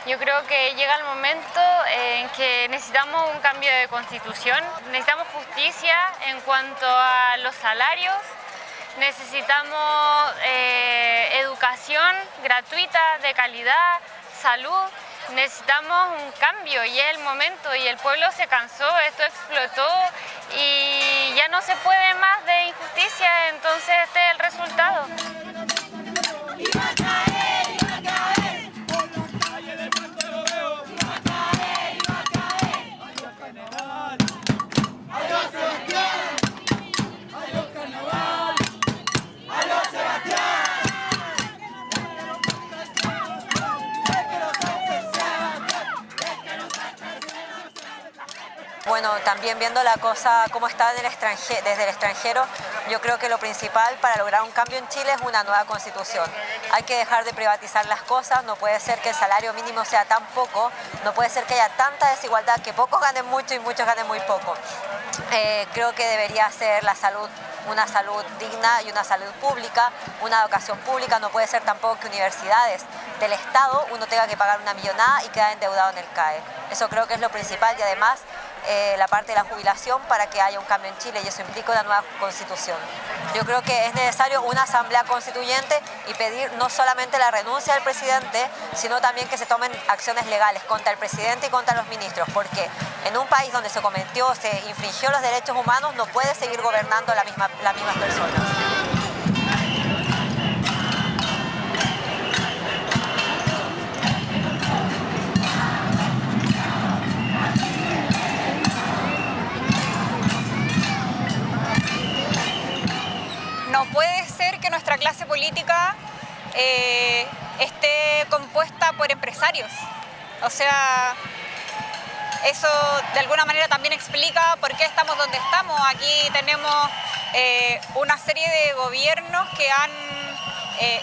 Yo creo que llega el momento en que necesitamos un cambio de constitución, necesitamos justicia en cuanto a los salarios, necesitamos educación gratuita, de calidad, salud. Necesitamos un cambio y es el momento y el pueblo se cansó, esto explotó y ya no se puede más de injusticia, entonces este es el resultado. Bueno, también viendo la cosa como está desde el extranjero, yo creo que lo principal para lograr un cambio en Chile es una nueva constitución. Hay que dejar de privatizar las cosas, no puede ser que el salario mínimo sea tan poco, no puede ser que haya tanta desigualdad, que pocos ganen mucho y muchos ganen muy poco. Creo que debería ser la salud una salud digna y una salud pública, una educación pública. No puede ser tampoco que universidades del Estado uno tenga que pagar una millonada y queda endeudado en el CAE. Eso creo que es lo principal y además la parte de la jubilación para que haya un cambio en Chile y eso implica una nueva constitución. Yo creo que es necesario una asamblea constituyente y pedir no solamente la renuncia del presidente, sino también que se tomen acciones legales contra el presidente y contra los ministros, porque en un país donde se infringió los derechos humanos, no puede seguir gobernando las mismas personas. No puede ser que nuestra clase política esté compuesta por empresarios. O sea, eso de alguna manera también explica por qué estamos donde estamos. Aquí tenemos una serie de gobiernos que han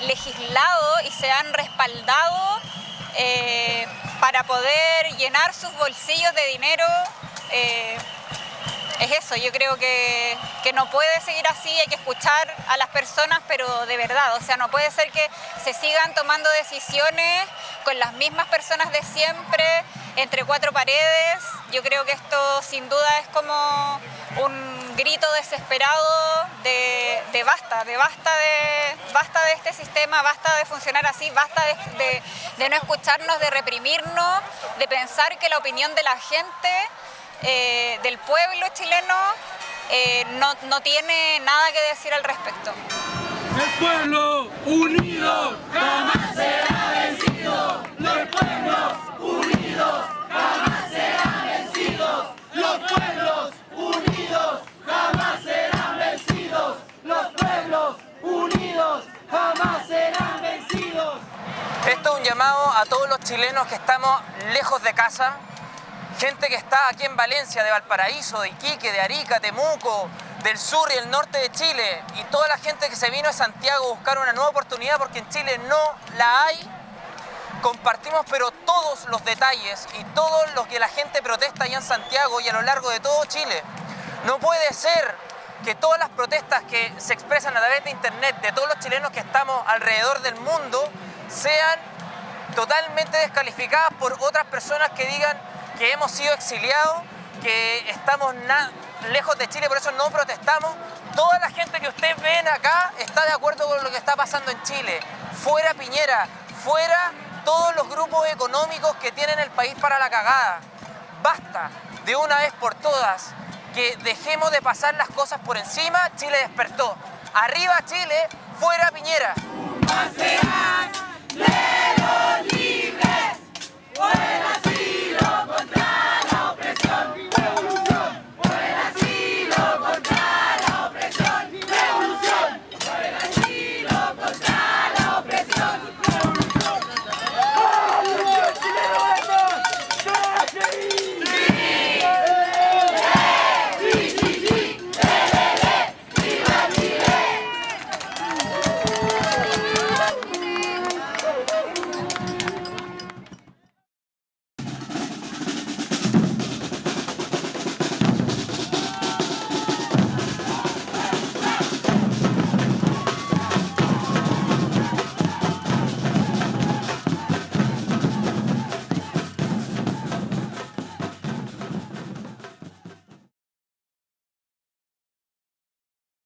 legislado y se han respaldado para poder llenar sus bolsillos de dinero. Es eso, yo creo que no puede seguir así, hay que escuchar a las personas, pero de verdad, o sea, no puede ser que se sigan tomando decisiones con las mismas personas de siempre, entre cuatro paredes. Yo creo que esto sin duda es como un grito desesperado de basta de este sistema, basta de funcionar así, basta de no escucharnos, de reprimirnos, de pensar que la opinión de la gente del pueblo chileno no tiene nada que decir al respecto. El pueblo unido jamás será vencido. Los pueblos unidos jamás serán vencidos. Los pueblos unidos jamás serán vencidos. Los pueblos unidos jamás serán vencidos. Esto es un llamado a todos los chilenos que estamos lejos de casa. Gente que está aquí en Valencia, de Valparaíso, de Iquique, de Arica, Temuco, del sur y el norte de Chile, y toda la gente que se vino a Santiago a buscar una nueva oportunidad porque en Chile no la hay. Compartimos pero todos los detalles y todo lo que la gente protesta allá en Santiago y a lo largo de todo Chile. No puede ser que todas las protestas que se expresan a través de internet de todos los chilenos que estamos alrededor del mundo sean totalmente descalificadas por otras personas que digan que hemos sido exiliados, que estamos lejos de Chile, por eso no protestamos. Toda la gente que ustedes ven acá está de acuerdo con lo que está pasando en Chile. Fuera Piñera, fuera todos los grupos económicos que tienen el país para la cagada. Basta, de una vez por todas, que dejemos de pasar las cosas por encima. Chile despertó. Arriba Chile, fuera Piñera.